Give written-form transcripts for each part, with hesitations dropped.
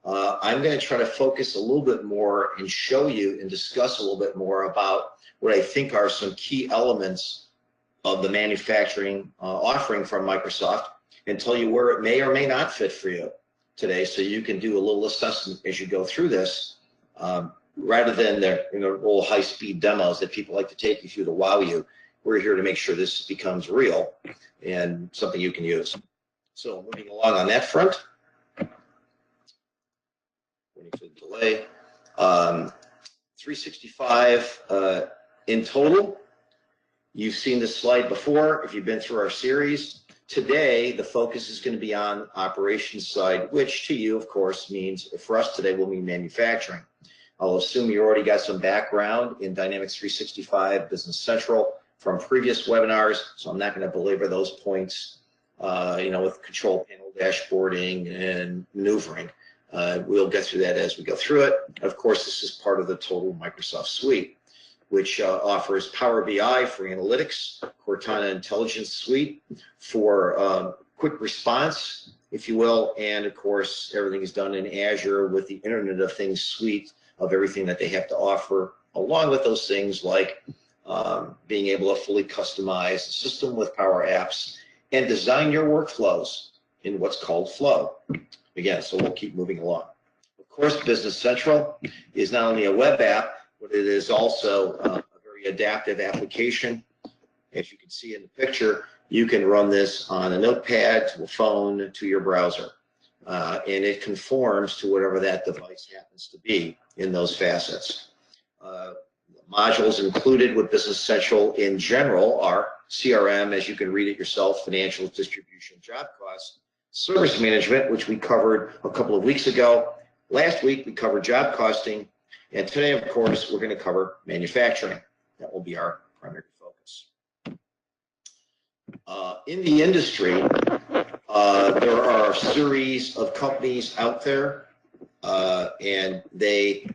I'm going to try to focus a little bit more and show you and discuss a little bit more about what I think are some key elements of the manufacturing offering from Microsoft, and tell you where it may or may not fit for you today, so you can do a little assessment as you go through this, rather than the little high-speed demos that people like to take you through to wow you. We're here to make sure this becomes real and something you can use. So moving along on that front, waiting for the delay, 365 in total. You've seen this slide before if you've been through our series. Today, the focus is going to be on operations side, which to you, of course, means, for us today, will mean manufacturing. I'll assume you already got some background in Dynamics 365 Business Central from previous webinars, so I'm not going to belabor those points, with control panel dashboarding and maneuvering. We'll get through that as we go through it. Of course, this is part of the total Microsoft suite, which offers Power BI for analytics, Cortana Intelligence Suite for quick response, if you will, and of course, everything is done in Azure with the Internet of Things suite of everything that they have to offer, along with those things like being able to fully customize the system with Power Apps and design your workflows in what's called Flow. Again, so we'll keep moving along. Of course, Business Central is not only a web app, but it is also a very adaptive application. As you can see in the picture, you can run this on a notepad, to a phone, to your browser. And it conforms to whatever that device happens to be in those facets. Modules included with Business Central in general are CRM, as you can read it yourself, financials, distribution, job costs, service management, which we covered a couple of weeks ago. Last week, we covered job costing. And today, of course, we're going to cover manufacturing. That will be our primary focus. In the industry, there are a series of companies out there, and they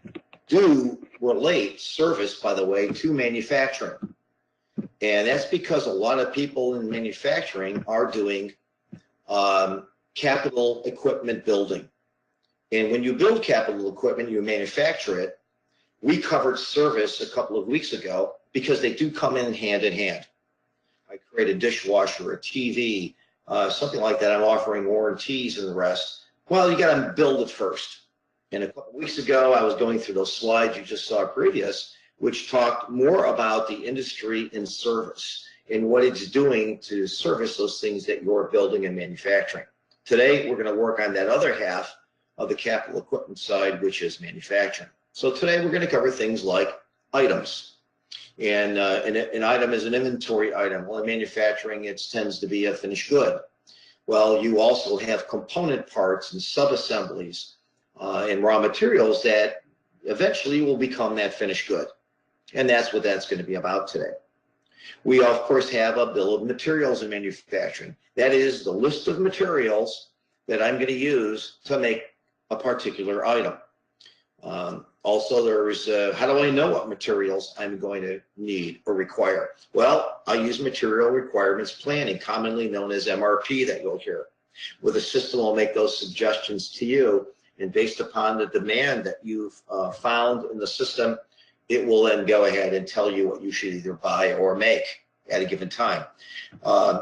do relate service, by the way, to manufacturing. And that's because a lot of people in manufacturing are doing capital equipment building. And when you build capital equipment, you manufacture it. We covered service a couple of weeks ago because they do come in hand in hand. I create a dishwasher, a TV, something like that. I'm offering warranties and the rest. Well, you got to build it first. And a couple of weeks ago, I was going through those slides you just saw previous, which talked more about the industry and service and what it's doing to service those things that you're building and manufacturing. Today, we're going to work on that other half of the capital equipment side, which is manufacturing. So today we're going to cover things like items. And an item is an inventory item. Well, in manufacturing, it tends to be a finished good. Well, you also have component parts and sub-assemblies and raw materials that eventually will become that finished good. And that's what that's going to be about today. We, of course, have a bill of materials in manufacturing. That is the list of materials that I'm going to use to make a particular item. Also, there's how do I know what materials I'm going to need or require? Well, I use material requirements planning, commonly known as MRP, that you'll hear. With a system, I'll make those suggestions to you, and based upon the demand that you've found in the system, it will then go ahead and tell you what you should either buy or make at a given time.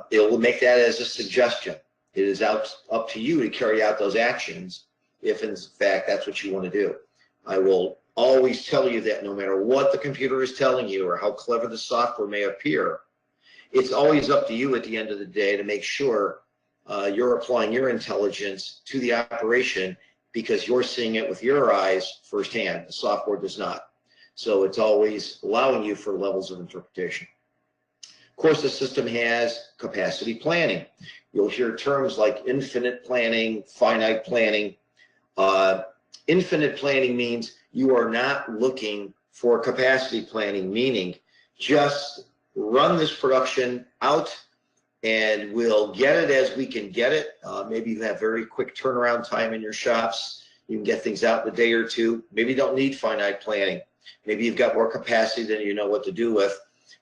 It will make that as a suggestion. It is up to you to carry out those actions if, in fact, that's what you want to do. I will always tell you that no matter what the computer is telling you or how clever the software may appear, it's always up to you at the end of the day to make sure you're applying your intelligence to the operation because you're seeing it with your eyes firsthand. The software does not. So it's always allowing you for levels of interpretation. Of course, the system has capacity planning. You'll hear terms like infinite planning, finite planning. Infinite planning means you are not looking for capacity planning, meaning just run this production out and we'll get it as we can get it. Maybe you have very quick turnaround time in your shops. You can get things out in a day or two. Maybe you don't need finite planning. Maybe you've got more capacity than you know what to do with.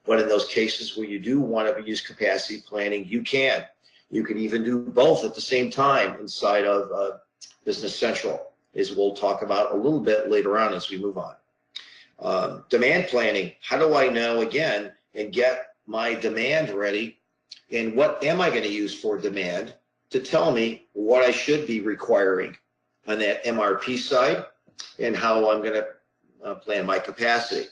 But in those cases where you do want to use capacity planning, you can. You can even do both at the same time inside of Business Central. as we'll talk about a little bit later on as we move on. Demand planning. How do I know, again, and get my demand ready? And what am I going to use for demand to tell me what I should be requiring on that MRP side and how I'm going to plan my capacity.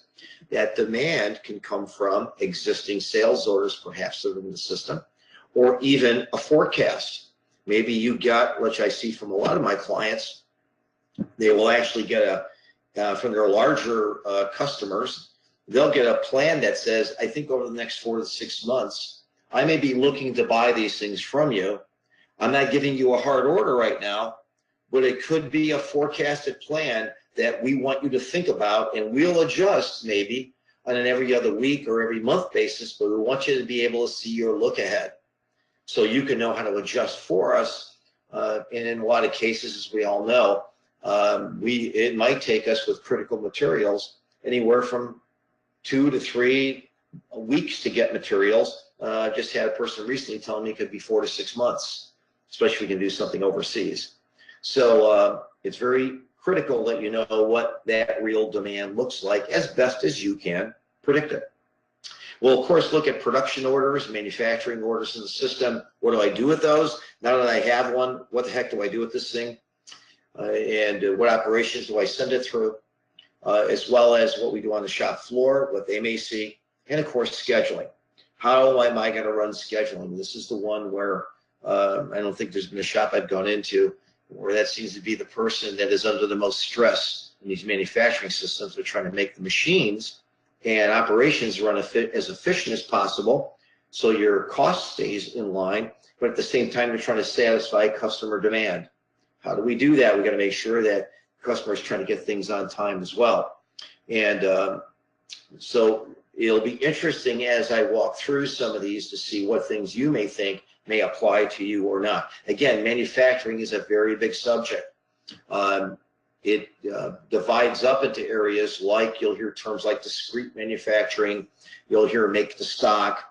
That demand can come from existing sales orders, perhaps that are in the system, or even a forecast. Maybe you got, which I see from a lot of my clients, they will actually get from their larger customers, they'll get a plan that says, I think over the next 4 to 6 months, I may be looking to buy these things from you. I'm not giving you a hard order right now, but it could be a forecasted plan that we want you to think about, and we'll adjust maybe on an every other week or every month basis, but we want you to be able to see your look ahead so you can know how to adjust for us. And in a lot of cases, as we all know, it might take us with critical materials anywhere from 2 to 3 weeks to get materials. Just had a person recently tell me it could be 4 to 6 months, especially if we can do something overseas. So it's very critical that you know what that real demand looks like as best as you can predict it. We'll, of course, look at production orders, manufacturing orders in the system. What do I do with those? Now that I have one, what the heck do I do with this thing? And what operations do I send it through, as well as what we do on the shop floor, what they may see, and, of course, scheduling. How am I going to run scheduling? This is the one where I don't think there's been a shop I've gone into where that seems to be the person that is under the most stress in these manufacturing systems. They're trying to make the machines and operations run as efficient as possible so your cost stays in line, but at the same time, they're trying to satisfy customer demand. How do we do that? We got to make sure that customers trying to get things on time as well. And so it'll be interesting as I walk through some of these to see what things you may think may apply to you or not. Again, manufacturing is a very big subject. It divides up into areas like, you'll hear terms like discrete manufacturing, you'll hear make to stock.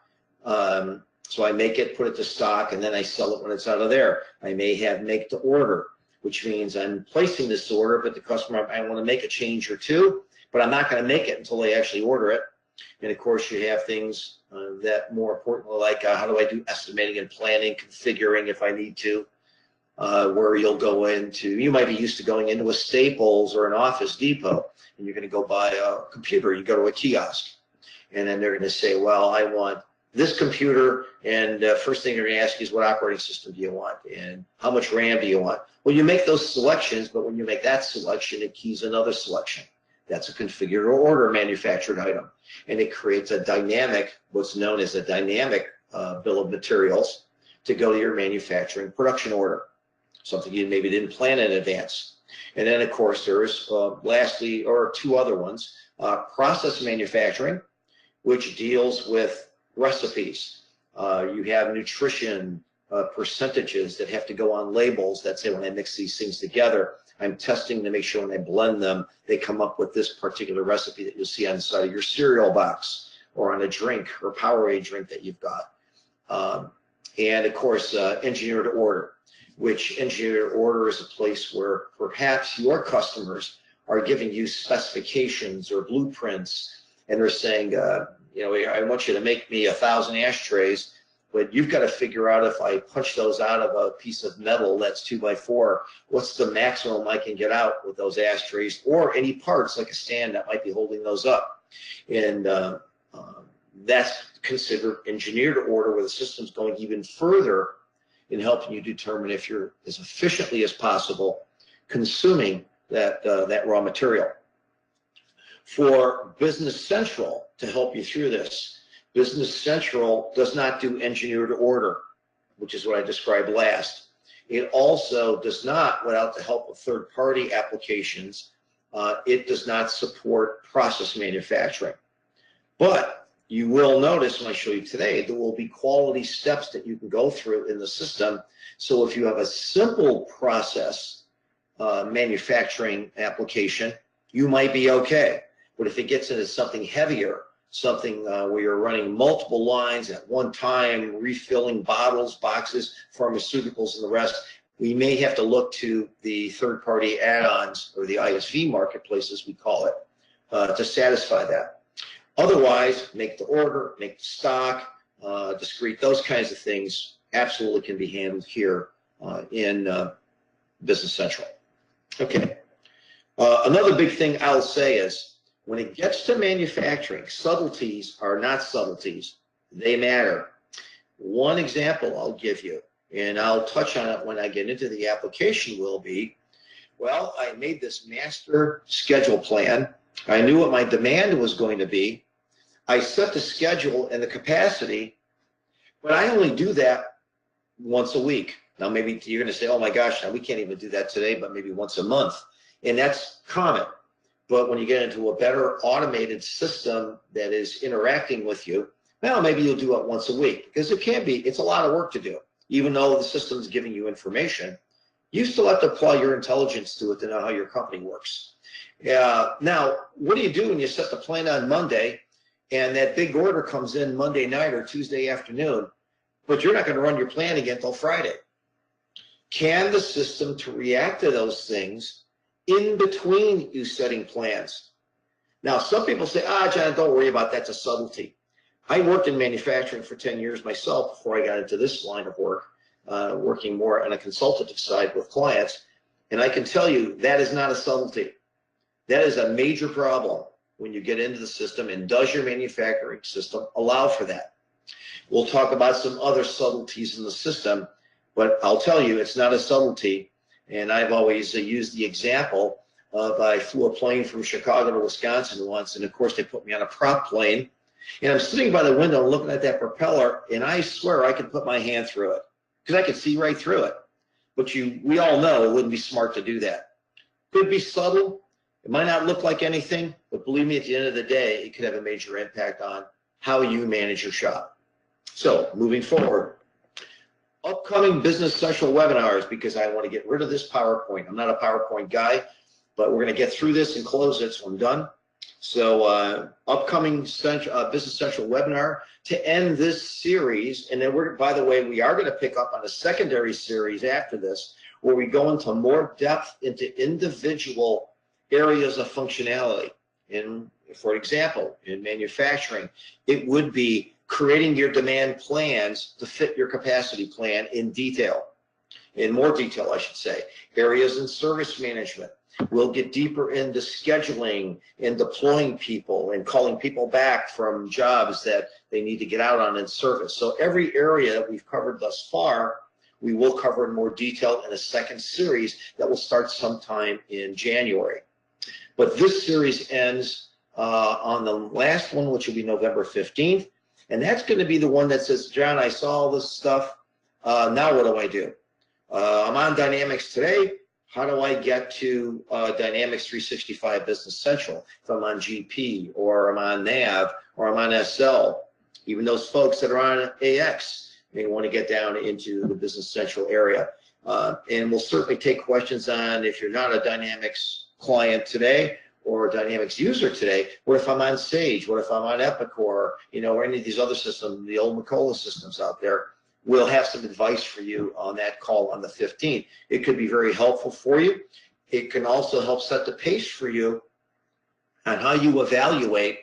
So I make it, put it to stock, and then I sell it when it's out of there. I may have make to order, which means I'm placing this order, but the customer, I want to make a change or two, but I'm not going to make it until they actually order it. And of course, you have things that more importantly, like how do I do estimating and planning, configuring if I need to, where you'll go into, you might be used to going into a Staples or an Office Depot, and you're going to go buy a computer. You go to a kiosk, and then they're going to say, well, I want this computer, and first thing they're going to ask you is what operating system do you want, and how much RAM do you want? Well, you make those selections, but when you make that selection, it keys another selection. That's a configure or order manufactured item. And it creates a dynamic, what's known as a dynamic bill of materials to go to your manufacturing production order, something you maybe didn't plan in advance. And then, of course, there's lastly, or 2 other ones, process manufacturing, which deals with recipes. You have nutrition percentages that have to go on labels that say when I mix these things together, I'm testing to make sure when I blend them, they come up with this particular recipe that you'll see on the side of your cereal box or on a drink or Powerade drink that you've got. And of course, engineer to order, which engineer to order is a place where perhaps your customers are giving you specifications or blueprints, and they're saying, I want you to make me 1,000 ashtrays, but you've got to figure out if I punch those out of a piece of metal that's 2x4, what's the maximum I can get out with those ashtrays, or any parts like a stand that might be holding those up. And that's considered engineer to order, where the system's going even further in helping you determine if you're as efficiently as possible consuming that raw material. For Business Central to help you through this, Business Central does not do engineer to order, which is what I described last. It also does not, without the help of third-party applications, it does not support process manufacturing. But you will notice when I show you today, there will be quality steps that you can go through in the system. So if you have a simple process manufacturing application, you might be okay. But if it gets into something heavier, something where you're running multiple lines at one time, refilling bottles, boxes, pharmaceuticals, and the rest, we may have to look to the third-party add-ons or the ISV marketplace, as we call it, to satisfy that. Otherwise, make the order, make the stock, discrete, those kinds of things absolutely can be handled here in Business Central. Okay. Another big thing I'll say is when it gets to manufacturing, subtleties are not subtleties. They matter. One example I'll give you, and I'll touch on it when I get into the application, will be, well, I made this master schedule plan. I knew what my demand was going to be. I set the schedule and the capacity, but I only do that once a week. Now, maybe you're going to say, oh my gosh, now we can't even do that today, but maybe once a month. And that's common. But when you get into a better automated system that is interacting with you, well, maybe you'll do it once a week, because it can be, it's a lot of work to do. Even though the system's giving you information, you still have to apply your intelligence to it to know how your company works. Now, what do you do when you set the plan on Monday and that big order comes in Monday night or Tuesday afternoon, but you're not going to run your plan again until Friday? Can the system to react to those things in between you setting plans? Now, some people say, John, don't worry about that. That's a subtlety. I worked in manufacturing for 10 years myself before I got into this line of work, working more on a consultative side with clients. And I can tell you that is not a subtlety. That is a major problem when you get into the system. And does your manufacturing system allow for that? We'll talk about some other subtleties in the system, but I'll tell you it's not a subtlety. And I've always used the example of I flew a plane from Chicago to Wisconsin once, and of course they put me on a prop plane. And I'm sitting by the window looking at that propeller, and I swear I could put my hand through it because I could see right through it. But we all know it wouldn't be smart to do that. Could be subtle. It might not look like anything, but believe me, at the end of the day, it could have a major impact on how you manage your shop. So moving forward, upcoming Business Central webinars, because I want to get rid of this PowerPoint. I'm not a PowerPoint guy, but we're going to get through this and close it, so I'm done. So upcoming Business Central webinar to end this series, and then by the way, we are going to pick up on a secondary series after this, where we go into more depth into individual areas of functionality. For example, in manufacturing, it would be creating your demand plans to fit your capacity plan in more detail, I should say. Areas in service management. We'll get deeper into scheduling and deploying people and calling people back from jobs that they need to get out on in service. So every area that we've covered thus far, we will cover in more detail in a second series that will start sometime in January. But this series ends on the last one, which will be November 15th. And that's going to be the one that says, John, I saw all this stuff. Now what do I do? I'm on Dynamics today. How do I get to Dynamics 365 Business Central if I'm on GP or I'm on NAV or I'm on SL? Even those folks that are on AX may want to get down into the Business Central area. And we'll certainly take questions on if you're not a Dynamics client today or a Dynamics user today. What if I'm on Sage? What if I'm on Epicor? Or any of these other systems, the old Macola systems out there? We'll have some advice for you on that call on the 15th. It could be very helpful for you. It can also help set the pace for you on how you evaluate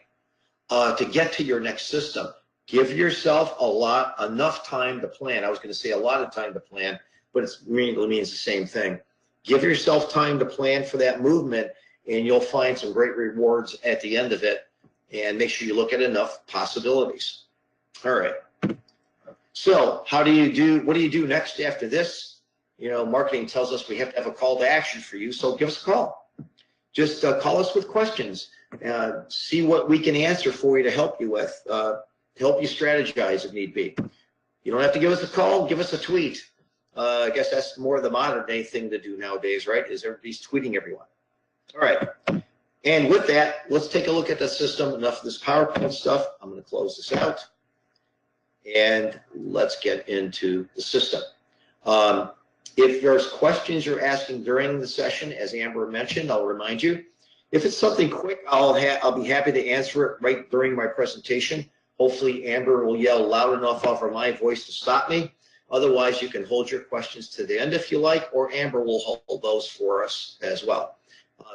to get to your next system. Give yourself enough time to plan. I was going to say a lot of time to plan, but it really means the same thing. Give yourself time to plan for that movement, and you'll find some great rewards at the end of it. And make sure you look at enough possibilities. All right. So what do you do next after this? Marketing tells us we have to have a call to action for you, so give us a call. Just call us with questions. See what we can answer for you to help you with, to help you strategize if need be. You don't have to give us a call, give us a tweet. I guess that's more the modern day thing to do nowadays, right? Is everybody's tweeting everyone. All right. And with that, let's take a look at the system. Enough of this PowerPoint stuff. I'm going to close this out. And let's get into the system. If there's questions you're asking during the session, as Amber mentioned, I'll remind you. If it's something quick, I'll be happy to answer it right during my presentation. Hopefully, Amber will yell loud enough over my voice to stop me. Otherwise, you can hold your questions to the end if you like, or Amber will hold those for us as well.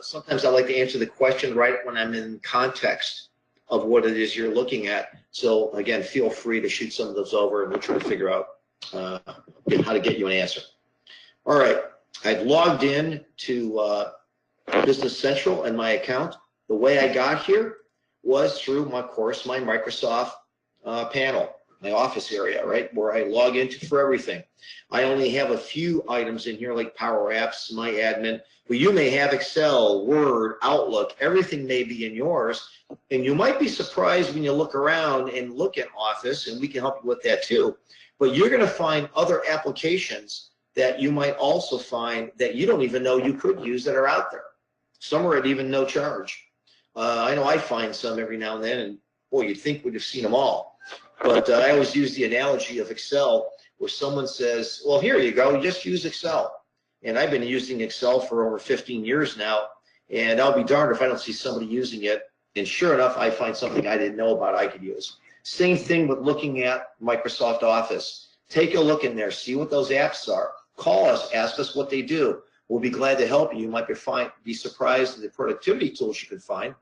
Sometimes I like to answer the question right when I'm in context of what it is you're looking at. So again, feel free to shoot some of those over and we'll try to figure out how to get you an answer. All right, I've logged in to Business Central and my account. The way I got here was through my Microsoft panel, my office area, right, where I log into for everything. I only have a few items in here like Power Apps, My Admin, but you may have Excel, Word, Outlook, everything may be in yours, and you might be surprised when you look around and look at Office, and we can help you with that too, but you're going to find other applications that you might also find that you don't even know you could use that are out there. Some are at even no charge. I know I find some every now and then, and boy, you'd think we'd have seen them all. But I always use the analogy of Excel where someone says, well, here you go, just use Excel. And I've been using Excel for over 15 years now, and I'll be darned if I don't see somebody using it. And sure enough, I find something I didn't know about I could use. Same thing with looking at Microsoft Office. Take a look in there, see what those apps are. Call us, ask us what they do. We'll be glad to help you. You might be surprised at the productivity tools you can find.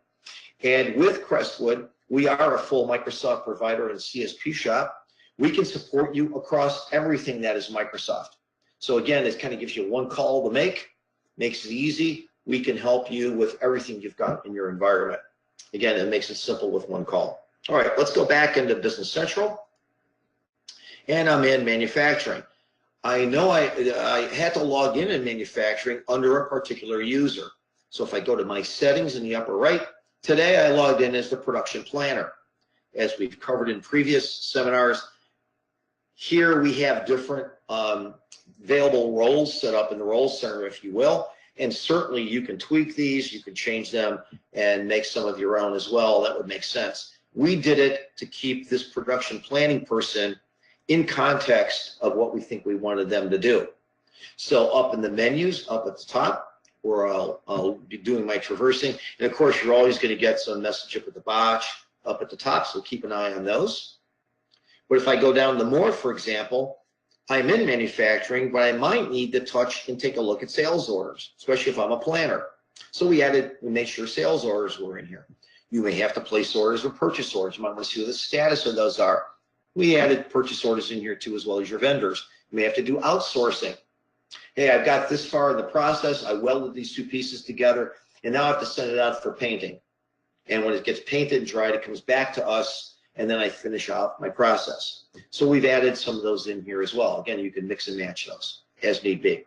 And with Crestwood, we are a full Microsoft provider and CSP shop. We can support you across everything that is Microsoft. So again, it kind of gives you one call to make, makes it easy. We can help you with everything you've got in your environment. Again, it makes it simple with one call. All right, let's go back into Business Central. And I'm in manufacturing. I know I had to log in manufacturing under a particular user. So if I go to my settings in the upper right, today I logged in as the production planner. As we've covered in previous seminars, here we have different available roles set up in the role center, if you will. And certainly you can tweak these, you can change them and make some of your own as well. That would make sense. We did it to keep this production planning person in context of what we think we wanted them to do. So up in the menus, up at the top, where I'll be doing my traversing. And of course, you're always going to get some message up at the botch, up at the top, so keep an eye on those. But if I go down to more, for example, I'm in manufacturing, but I might need to touch and take a look at sales orders, especially if I'm a planner. So we made sure sales orders were in here. You may have to place orders or purchase orders. You might want to see what the status of those are. We added purchase orders in here too, as well as your vendors. You may have to do outsourcing. Hey, I've got this far in the process. I welded these two pieces together, and now I have to send it out for painting. And when it gets painted and dried, it comes back to us, and then I finish off my process. So we've added some of those in here as well. Again, you can mix and match those as need be.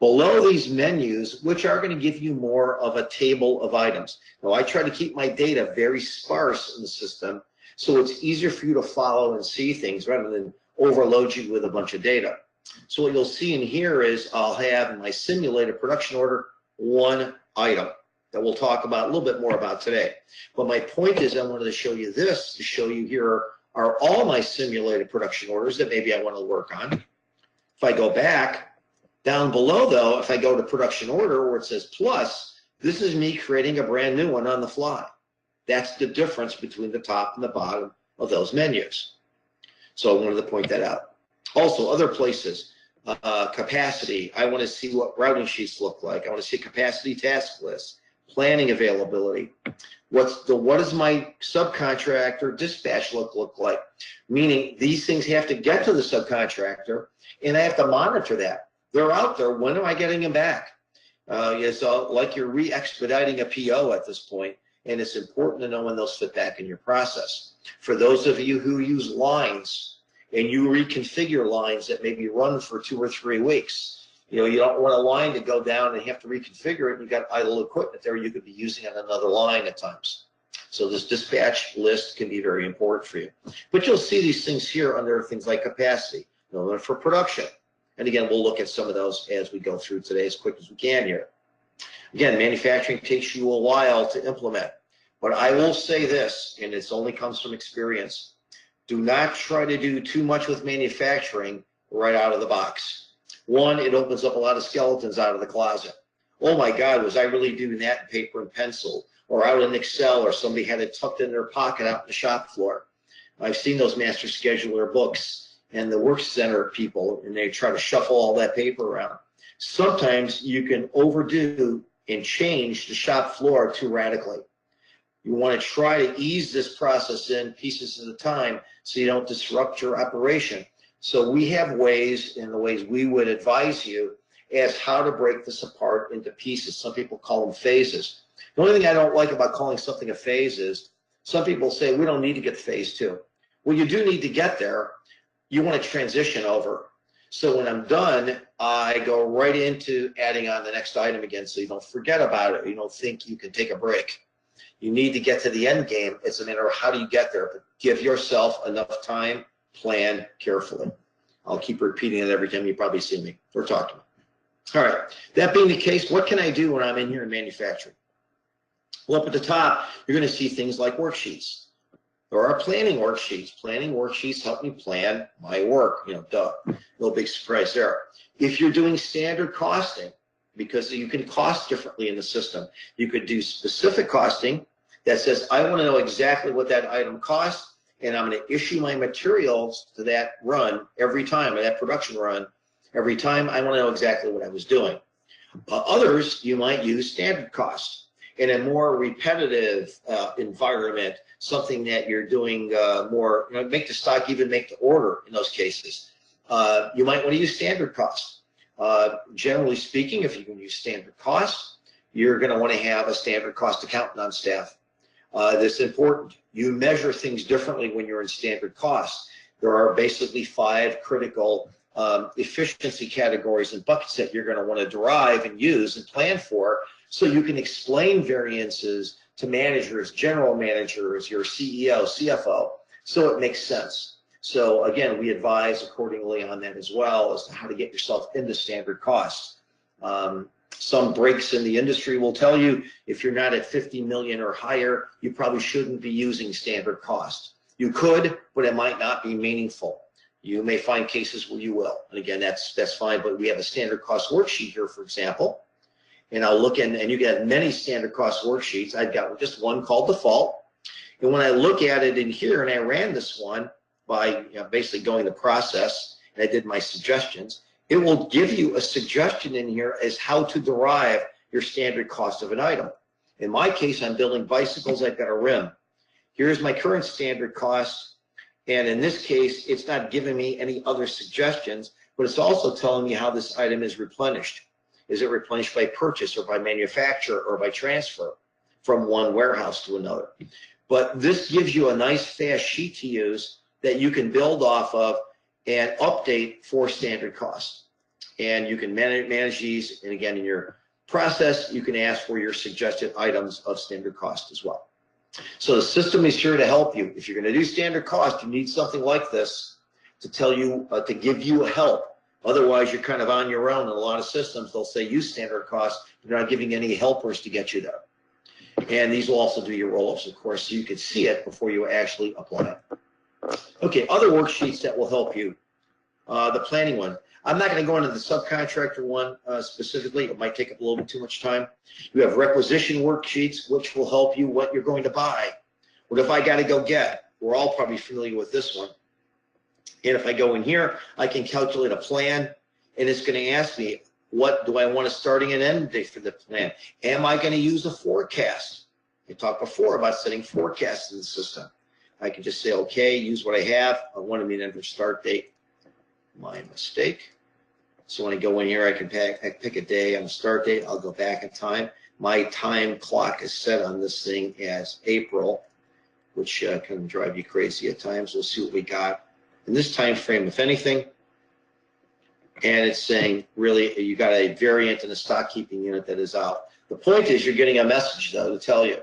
Below these menus, which are going to give you more of a table of items. Now, I try to keep my data very sparse in the system, so it's easier for you to follow and see things rather than overload you with a bunch of data. So what you'll see in here is I'll have in my simulated production order one item that we'll talk about a little bit more about today. But my point is I wanted to show you this to show you here are all my simulated production orders that maybe I want to work on. If I go back, down below though, if I go to production order where it says plus, this is me creating a brand new one on the fly. That's the difference between the top and the bottom of those menus. So I wanted to point that out. Also, other places, capacity. I want to see what routing sheets look like. I want to see capacity task lists, planning availability. What does my subcontractor dispatch look like? Meaning these things have to get to the subcontractor, and I have to monitor that. They're out there. When am I getting them back? It's like you're re-expediting a PO at this point. And it's important to know when those fit back in your process. For those of you who use lines and you reconfigure lines that maybe run for 2 or 3 weeks, you don't want a line to go down and have to reconfigure it. And you've got idle equipment there you could be using on another line at times. So this dispatch list can be very important for you. But you'll see these things here under things like capacity, for production. And again, we'll look at some of those as we go through today as quick as we can here. Again, manufacturing takes you a while to implement, but I will say this, and it only comes from experience. Do not try to do too much with manufacturing right out of the box. One, it opens up a lot of skeletons out of the closet. Oh my God, was I really doing that in paper and pencil or out in Excel, or somebody had it tucked in their pocket out in the shop floor? I've seen those master scheduler books, and the work center people, and they try to shuffle all that paper around. Sometimes you can overdo and change the shop floor too radically. You want to try to ease this process in pieces at a time so you don't disrupt your operation. So we have ways, in the ways we would advise you, as how to break this apart into pieces. Some people call them phases. The only thing I don't like about calling something a phase is some people say we don't need to get to phase 2. Well, you do need to get there. You want to transition over. So when I'm done, I go right into adding on the next item again so you don't forget about it. You don't think you can take a break. You need to get to the end game. It's a matter of how do you get there, but give yourself enough time, plan carefully. I'll keep repeating it every time you probably see me or talk to me. All right, that being the case, what can I do when I'm in here in manufacturing? Well, up at the top, you're going to see things like worksheets. There are planning worksheets. Planning worksheets help me plan my work. Duh, no big surprise there. If you're doing standard costing, because you can cost differently in the system, you could do specific costing that says, I want to know exactly what that item costs, and I'm going to issue my materials to that run every time, or that production run every time. I want to know exactly what I was doing. Others, you might use standard cost. In a more repetitive environment, something that you're doing more, make to stock, even make to order in those cases, you might want to use standard cost. Generally speaking, if you can use standard cost, you're going to want to have a standard cost accountant on staff. That's important. You measure things differently when you're in standard cost. There are basically 5 critical efficiency categories and buckets that you're going to want to derive and use and plan for, so you can explain variances to managers, general managers, your CEO, CFO, so it makes sense. So again, we advise accordingly on that as well as to how to get yourself into standard costs. Some breaks in the industry will tell you if you're not at 50 million or higher, you probably shouldn't be using standard cost. You could, but it might not be meaningful. You may find cases where you will. And again, that's fine, but we have a standard cost worksheet here, for example. And I'll look in, and you get many standard cost worksheets. I've got just one called default. And when I look at it in here, and I ran this one by basically going the process, and I did my suggestions, it will give you a suggestion in here as how to derive your standard cost of an item. In my case, I'm building bicycles. I've got a rim. Here's my current standard cost. And in this case, it's not giving me any other suggestions, but it's also telling me how this item is replenished. Is it replenished by purchase or by manufacture or by transfer from one warehouse to another? But this gives you a nice fast sheet to use that you can build off of and update for standard cost. And you can manage these, and again, in your process, you can ask for your suggested items of standard cost as well. So the system is here to help you. If you're going to do standard cost, you need something like this to tell you, to give you a help. Otherwise, you're kind of on your own. In a lot of systems, they'll say use standard cost. They're not giving any helpers to get you there. And these will also do your roll-ups, of course, so you can see it before you actually apply it. Okay, other worksheets that will help you. The planning one. I'm not going to go into the subcontractor one specifically. It might take up a little bit too much time. You have requisition worksheets, which will help you what you're going to buy. What if I got to go get? We're all probably familiar with this one. And if I go in here, I can calculate a plan, and it's going to ask me, what do I want a starting and end date for the plan? Am I going to use a forecast? I talked before about setting forecasts in the system. I can just say, okay, use what I have. I wanted me to enter start date. My mistake. So when I go in here, I can pick a day on the start date. I'll go back in time. My time clock is set on this thing as April, which can drive you crazy at times. We'll see what we got in this time frame, if anything. And it's saying, really, you got a variant in a stock keeping unit that is out. The point is you're getting a message, though, to tell you.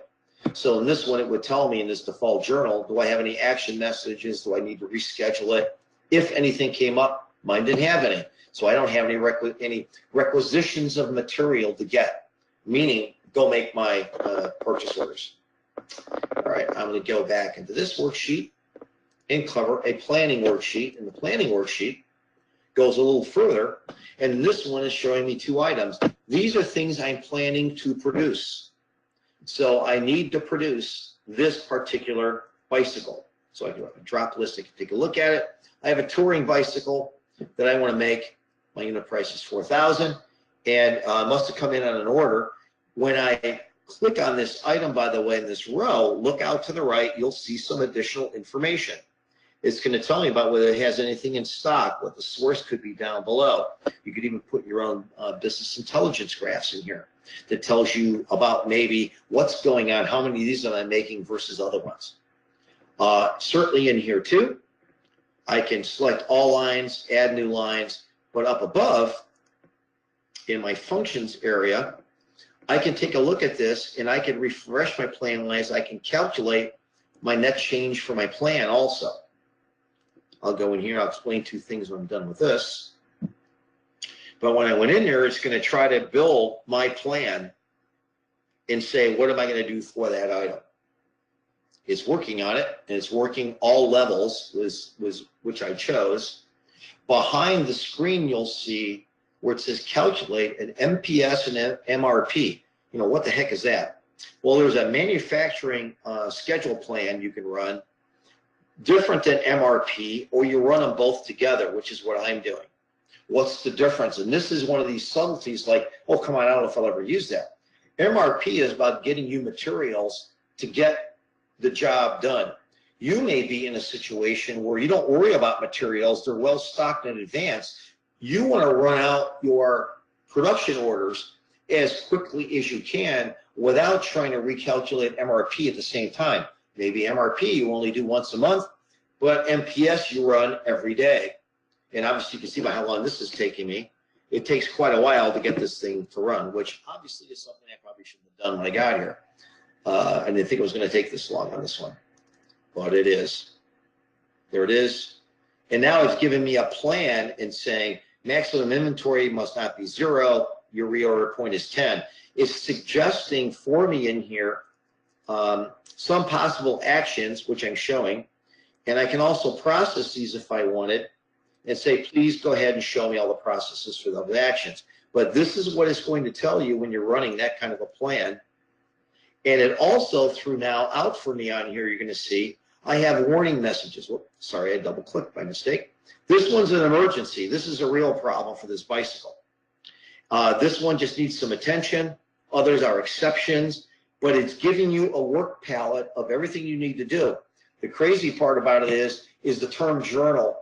So in this one, it would tell me in this default journal, do I have any action messages? Do I need to reschedule it? If anything came up, mine didn't have any. So I don't have any requisitions of material to get, meaning go make my purchase orders. All right, I'm going to go back into this worksheet and cover a planning worksheet. And the planning worksheet goes a little further. And this one is showing me 2 items. These are things I'm planning to produce. So I need to produce this particular bicycle. So I can drop list, I can take a look at it. I have a touring bicycle that I want to make. My unit price is $4,000, and must have come in on an order. When I click on this item, by the way, in this row, look out to the right, you'll see some additional information. It's going to tell me about whether it has anything in stock, what the source could be down below. You could even put your own business intelligence graphs in here that tells you about maybe what's going on, how many of these am I making versus other ones. Certainly in here too, I can select all lines, add new lines, but up above in my functions area, I can take a look at this and I can refresh my plan lines. I can calculate my net change for my plan also. I'll go in here, I'll explain two things when I'm done with this. But when I went in there, it's going to try to build my plan and say, what am I going to do for that item? It's working on it, and it's working all levels, which I chose. Behind the screen, you'll see where it says calculate an MPS and an MRP. You know, what the heck is that? Well, there's a manufacturing schedule plan you can run, different than MRP, or you run them both together, which is what I'm doing. What's the difference? And this is one of these subtleties like, oh, come on, I don't know if I'll ever use that. MRP is about getting you materials to get the job done. You may be in a situation where you don't worry about materials. They're well stocked in advance. You want to run out your production orders as quickly as you can without trying to recalculate MRP at the same time. Maybe MRP you only do once a month, but MPS you run every day. And obviously you can see by how long this is taking me. It takes quite a while to get this thing to run, which obviously is something I probably shouldn't have done when I got here. I didn't think it was going to take this long on this one, but it is. There it is. And now it's giving me a plan and saying maximum inventory must not be 0. Your reorder point is 10. It's suggesting for me in here some possible actions, which I'm showing. And I can also process these if I wanted and say, please go ahead and show me all the processes for those actions. But this is what it's going to tell you when you're running that kind of a plan. And it also threw now out for me on here, you're going to see, I have warning messages. Whoop, sorry, I double clicked by mistake. This one's an emergency. This is a real problem for this bicycle. This one just needs some attention. Others are exceptions, but it's giving you a work palette of everything you need to do. The crazy part about it is the term journal.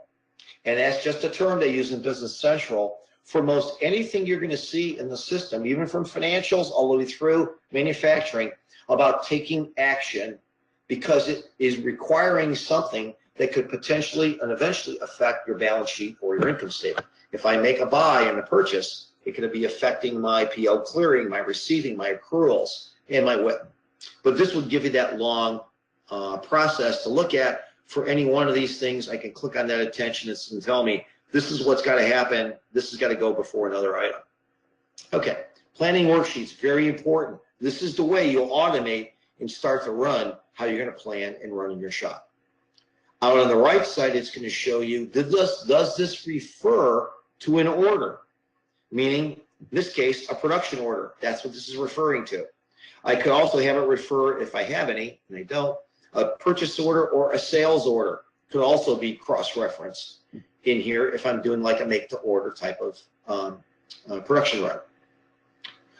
And that's just a term they use in Business Central for most anything you're going to see in the system, even from financials all the way through manufacturing, about taking action because it is requiring something that could potentially and eventually affect your balance sheet or your income statement. If I make a buy and a purchase, it could be affecting my PO clearing, my receiving, my accruals, and my WIP. But this would give you that long process to look at for any one of these things. I can click on that attention and tell me, this is what's got to happen. This has got to go before another item. Okay, planning worksheets, very important. This is the way you'll automate and start to run how you're going to plan and run in your shop. Out on the right side, it's going to show you, does this refer to an order? Meaning, in this case, a production order. That's what this is referring to. I could also have it refer, if I have any, and I don't, a purchase order or a sales order could also be cross-referenced in here if I'm doing like a make-to-order type of production run.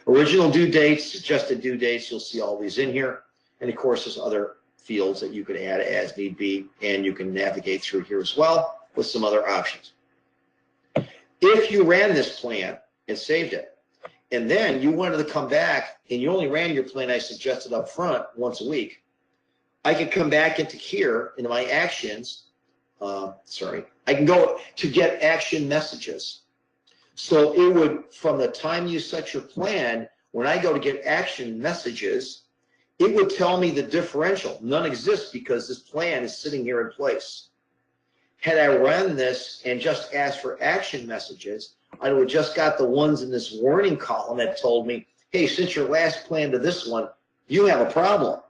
Original due dates, suggested due dates, you'll see all these in here. And of course, there's other fields that you could add as need be, and you can navigate through here as well with some other options. If you ran this plan and saved it, and then you wanted to come back and you only ran your plan I suggested up front once a week, I could come back into here, into my actions, I can go to get action messages. So it would, from the time you set your plan, when I go to get action messages, it would tell me the differential. None exists because this plan is sitting here in place. Had I run this and just asked for action messages, I would have just got the ones in this warning column that told me, hey, since your last plan to this one, you have a problem.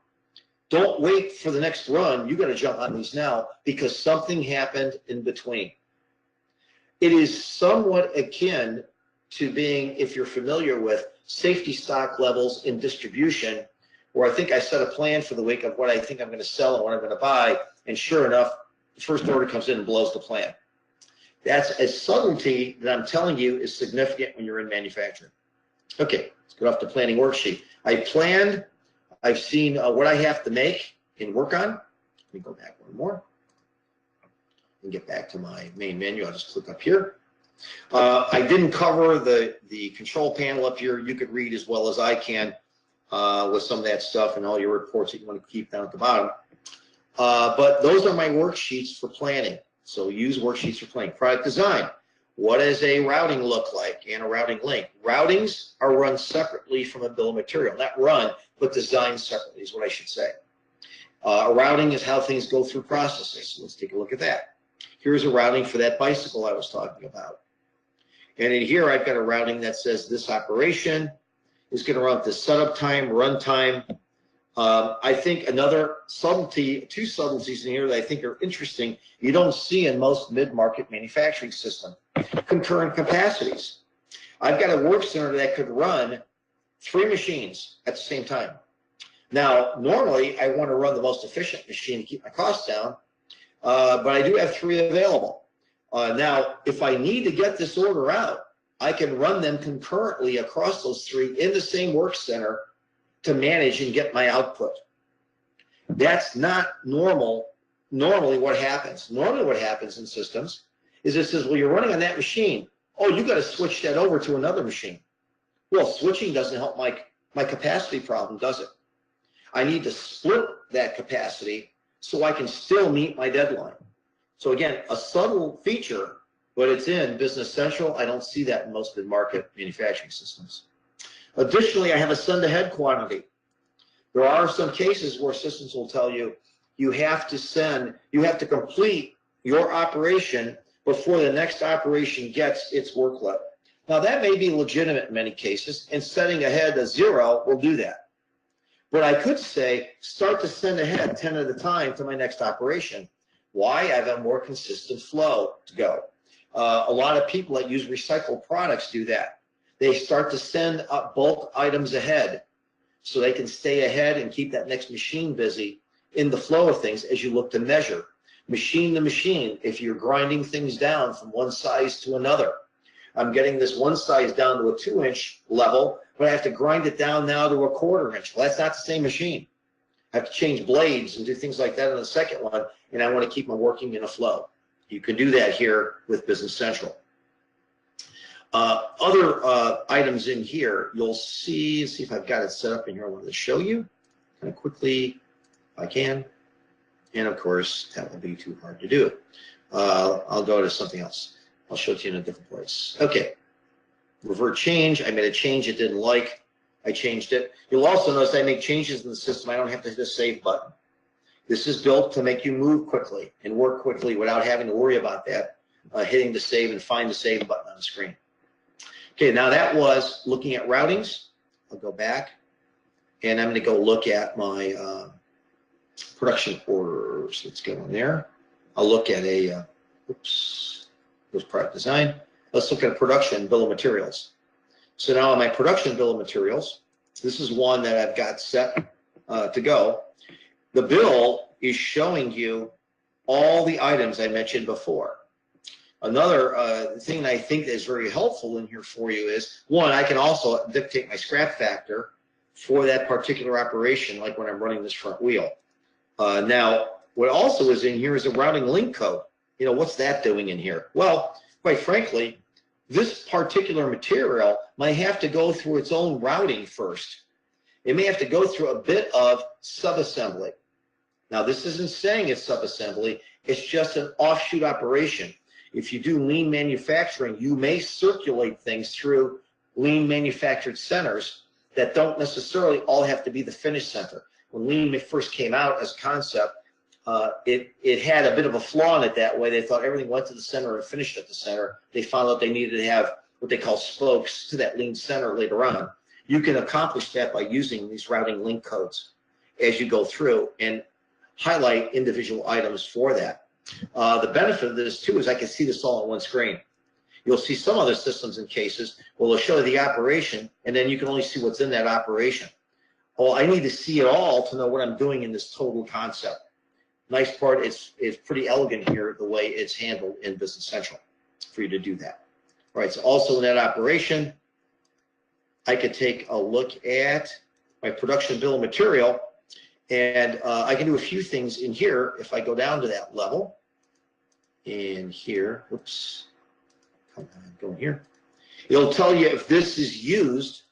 Don't wait for the next run. You got to jump on these now because something happened in between. It is somewhat akin to being, if you're familiar with safety stock levels in distribution, where I think I set a plan for the week of what I think I'm going to sell and what I'm going to buy, and sure enough, the first order comes in and blows the plan. That's a subtlety that I'm telling you is significant when you're in manufacturing. Okay, let's get off the planning worksheet. I planned, I've seen what I have to make and work on. Let me go back one more and get back to my main menu. I'll just click up here. I didn't cover the control panel up here. You could read as well as I can with some of that stuff and all your reports that you want to keep down at the bottom. But those are my worksheets for planning. So use worksheets for planning. Product design. What does a routing look like and a routing link? Routings are run separately from a bill of material. Not run, but designed separately is what I should say. A routing is how things go through processes. Let's take a look at that. Here's a routing for that bicycle I was talking about. And in here, I've got a routing that says this operation is going to run at the setup time, run time. I think another subtlety, two subtleties in here that I think are interesting, you don't see in most mid-market manufacturing system. Concurrent capacities. I've got a work center that could run 3 machines at the same time. Now, normally, I want to run the most efficient machine to keep my costs down, but I do have 3 available. Now, if I need to get this order out, I can run them concurrently across those 3 in the same work center to manage and get my output. That's not normally what happens. Normally what happens in systems is it says, well, you're running on that machine. Oh, you got to switch that over to another machine. Well, switching doesn't help my capacity problem, does it? I need to split that capacity so I can still meet my deadline. So again, a subtle feature, but it's in Business Central. I don't see that in most mid-market manufacturing systems. Additionally, I have a send ahead quantity. There are some cases where systems will tell you you have to complete your operation before the next operation gets its workload. Now that may be legitimate in many cases, and setting ahead a 0 will do that. But I could say start to send ahead 10 at a time to my next operation. Why? I have a more consistent flow to go. A lot of people that use recycled products do that. They start to send up bulk items ahead so they can stay ahead and keep that next machine busy in the flow of things as you look to measure. Machine to machine, if you're grinding things down from one size to another. I'm getting this one size down to a 2-inch level, but I have to grind it down now to a 1/4 inch. Well, that's not the same machine. I have to change blades and do things like that on the second one, and I want to keep my working in a flow. You can do that here with Business Central. Other items in here, you'll see if I've got it set up in here. I wanted to show you kind of quickly if I can. And of course, that will be too hard to do. I'll go to something else. I'll show it to you in a different place. Okay, revert change. I made a change it didn't like. I changed it. You'll also notice I make changes in the system. I don't have to hit the save button. This is built to make you move quickly and work quickly without having to worry about that, hitting the save and find the save button on the screen. Okay, now that was looking at routings. I'll go back, and I'm going to go look at my production orders. Let's go in there. I'll look at a, there's product design. Let's look at production bill of materials. So now on my production bill of materials, this is one that I've got set to go. The bill is showing you all the items I mentioned before. Another thing I think is very helpful in here for you is, one, I can also dictate my scrap factor for that particular operation, like when I'm running this front wheel. Now, what also is in here is a routing link code. You know, what's that doing in here? Well, quite frankly, this particular material might have to go through its own routing first. It may have to go through a bit of subassembly. Now, this isn't saying it's subassembly. It's just an offshoot operation. If you do lean manufacturing, you may circulate things through lean manufactured centers that don't necessarily all have to be the finish center. When lean first came out as a concept, it had a bit of a flaw in it that way. They thought everything went to the center and finished at the center. They found out they needed to have what they call spokes to that lean center later on. You can accomplish that by using these routing link codes as you go through and highlight individual items for that. The benefit of this too is I can see this all on one screen. You'll see some other systems and cases where they'll show you the operation and then you can only see what's in that operation. Oh, I need to see it all to know what I'm doing in this total concept. Nice part, it's pretty elegant here, the way it's handled in Business Central for you to do that. All right, so also in that operation, I could take a look at my production bill of material, and I can do a few things in here if I go down to that level. In here, oops, come on, go in here. It'll tell you if this is used.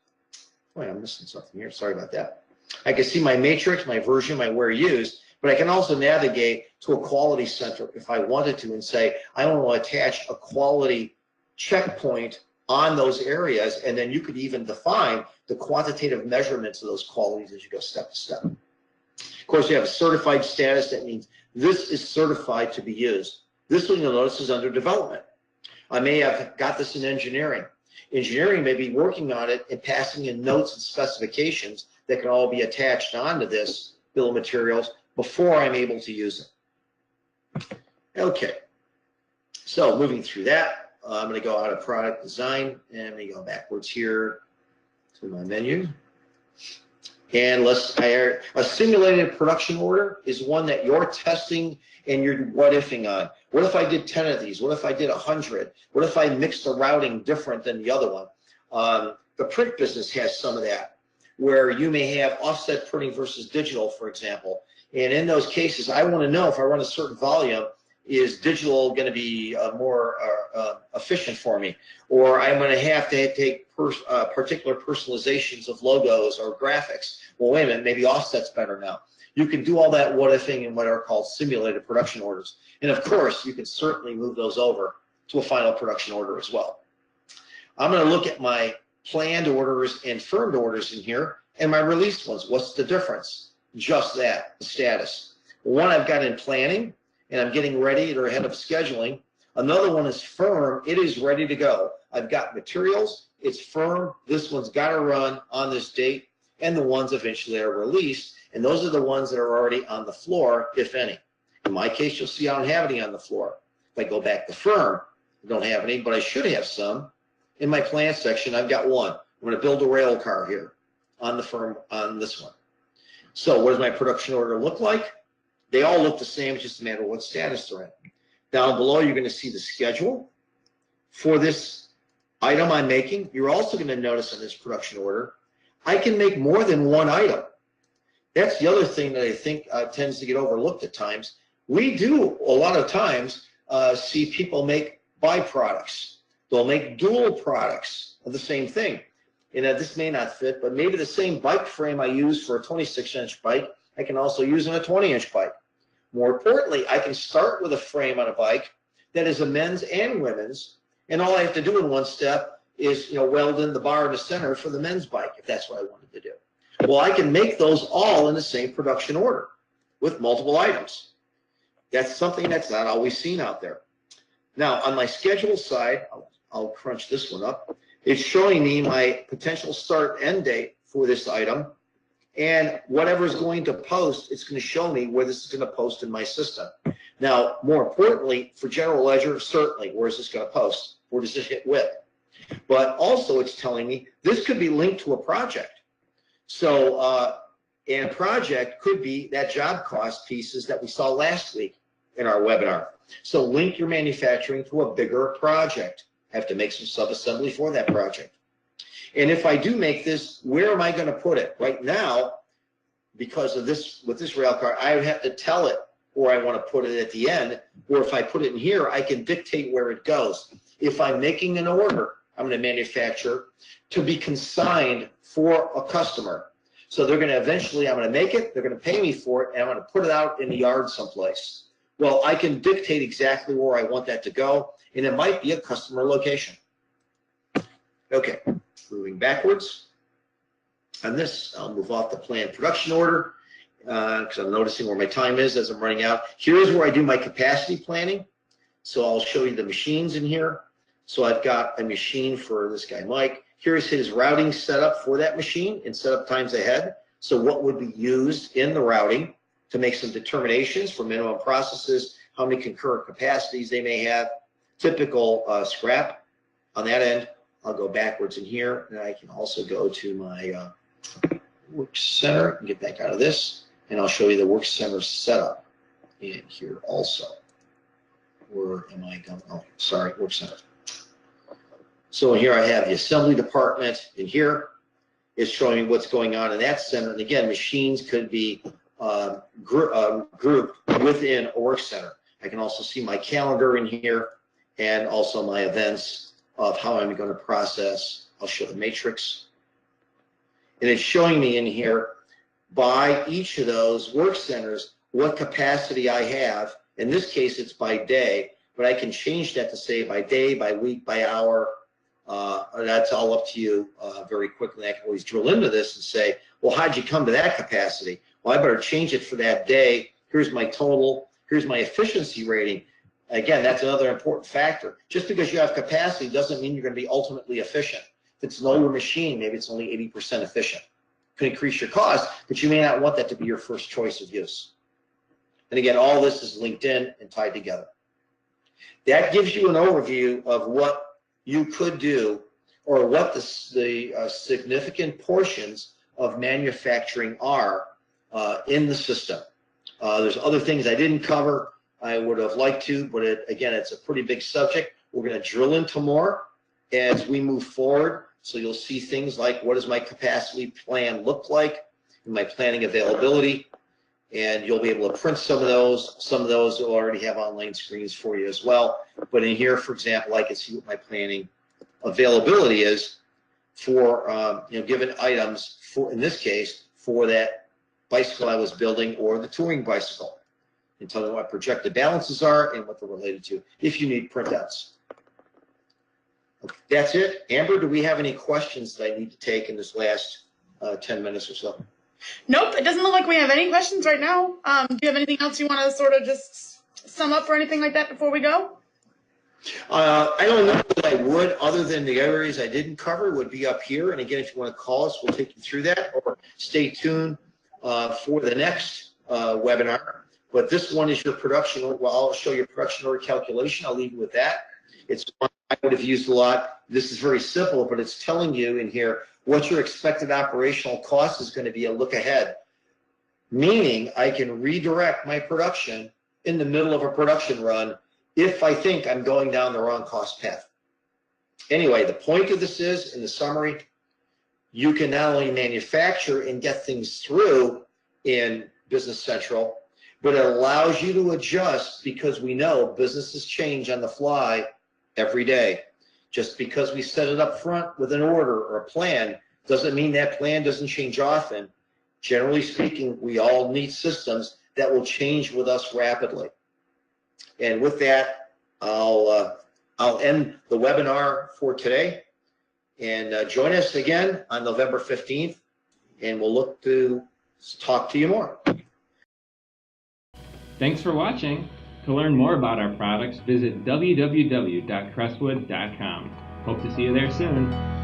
Wait, I'm missing something here. Sorry about that. I can see my matrix, my version, my where used, but I can also navigate to a quality center if I wanted to and say, I want to attach a quality checkpoint on those areas, and then you could even define the quantitative measurements of those qualities as you go step to step. Of course, you have a certified status. That means this is certified to be used. This one you'll notice is under development. I may have got this in engineering. Engineering may be working on it and passing in notes and specifications that can all be attached onto this bill of materials before I'm able to use it. Okay, so moving through that, I'm going to go out of product design and I'm going to go backwards here to my menu. And let's hire a simulated production order is one that you're testing and you're what-ifing on. What if I did 10 of these? What if I did 100? What if I mixed the routing different than the other one? The print business has some of that, where you may have offset printing versus digital, for example. And in those cases, I want to know if I run a certain volume, is digital going to be more efficient for me? Or I'm going to have to take particular personalizations of logos or graphics. Well, wait a minute, maybe offset's better now. You can do all that what-ifing in what are called simulated production orders. And of course, you can certainly move those over to a final production order as well. I'm going to look at my planned orders and firmed orders in here and my released ones. What's the difference? Just that, the status. One I've got in planning, and I'm getting ready or ahead of scheduling. Another one is firm. It is ready to go. I've got materials. It's firm. This one's got to run on this date, and the ones eventually are released. And those are the ones that are already on the floor, if any. In my case, you'll see I don't have any on the floor. If I go back to firm, I don't have any, but I should have some. In my plan section, I've got one. I'm going to build a rail car here on the firm on this one. So what does my production order look like? They all look the same, it's just a matter of what status they're in. Down below, you're going to see the schedule for this item I'm making. You're also going to notice in this production order, I can make more than one item. That's the other thing that I think tends to get overlooked at times. We do a lot of times see people make byproducts. They'll make dual products of the same thing. And this may not fit, but maybe the same bike frame I use for a 26-inch bike, I can also use on a 20-inch bike. More importantly, I can start with a frame on a bike that is a men's and women's, and all I have to do in one step is, weld in the bar in the center for the men's bike, if that's what I wanted to do. Well, I can make those all in the same production order with multiple items. That's something that's not always seen out there. Now, on my schedule side, I'll crunch this one up. It's showing me my potential start end date for this item, and whatever is going to post, it's going to show me where this is going to post in my system. Now, more importantly, for general ledger, certainly, where is this going to post? Where does this hit with? But also, it's telling me this could be linked to a project. So, and project could be that job cost pieces that we saw last week in our webinar. So link your manufacturing to a bigger project. Have to make some sub-assembly for that project. And if I do make this, where am I going to put it? Right now, because of this, with this rail car, I would have to tell it where I want to put it at the end, or if I put it in here, I can dictate where it goes. If I'm making an order, I'm going to manufacture to be consigned for a customer. So they're going to eventually, I'm going to make it, they're going to pay me for it, and I'm going to put it out in the yard someplace. Well, I can dictate exactly where I want that to go, and it might be a customer location. Okay, moving backwards. On this, I'll move off the planned production order because I'm noticing where my time is as I'm running out. Here's where I do my capacity planning. So I'll show you the machines in here. So I've got a machine for this guy, Mike. Here's his routing setup for that machine and setup times ahead. So what would be used in the routing to make some determinations for minimum processes, how many concurrent capacities they may have, typical scrap. On that end, I'll go backwards in here, and I can also go to my Work Center, and get back out of this, and I'll show you the Work Center setup in here also. Where am I going? Oh, sorry, Work Center. So here I have the assembly department, and here is showing me what's going on in that center. And again, machines could be grouped within a Work Center. I can also see my calendar in here, and also my events of how I'm going to process. I'll show the matrix. And it's showing me in here by each of those work centers what capacity I have. In this case, it's by day, but I can change that to say by day, by week, by hour. That's all up to you very quickly. I can always drill into this and say, well, how'd you come to that capacity? Well, I better change it for that day. Here's my total. Here's my efficiency rating. Again, that's another important factor. Just because you have capacity doesn't mean you're going to be ultimately efficient. If it's an older machine, maybe it's only 80% efficient. It could increase your cost, but you may not want that to be your first choice of use. And again, all this is linked in and tied together. That gives you an overview of what you could do, or what the significant portions of manufacturing are in the system. There's other things I didn't cover. I would have liked to, but again, it's a pretty big subject. We're going to drill into more as we move forward. So you'll see things like, what does my capacity plan look like, and my planning availability, and you'll be able to print some of those. Some of those will already have online screens for you as well. But in here, for example, I can see what my planning availability is for given items, for in this case, for that bicycle I was building or the touring bicycle, and tell you what projected balances are and what they're related to if you need printouts. Okay, that's it. Amber, do we have any questions that I need to take in this last 10 minutes or so? Nope, it doesn't look like we have any questions right now. Do you have anything else you want to sort of just sum up or anything like that before we go? I don't know that I would, other than the areas I didn't cover would be up here. And again, if you want to call us, we'll take you through that, or stay tuned for the next webinar. But this one is your production. Well, I'll show you production order calculation. I'll leave you with that. It's one I would have used a lot. This is very simple, but it's telling you in here what your expected operational cost is going to be a look ahead. Meaning I can redirect my production in the middle of a production run if I think I'm going down the wrong cost path. Anyway, the point of this is, in the summary, you can not only manufacture and get things through in Business Central, but it allows you to adjust, because we know businesses change on the fly every day. Just because we set it up front with an order or a plan doesn't mean that plan doesn't change often. Generally speaking, we all need systems that will change with us rapidly. And with that, I'll end the webinar for today. And join us again on November 15th, and we'll look to talk to you more. Thanks for watching. To learn more about our products, visit www.crestwood.com. Hope to see you there soon.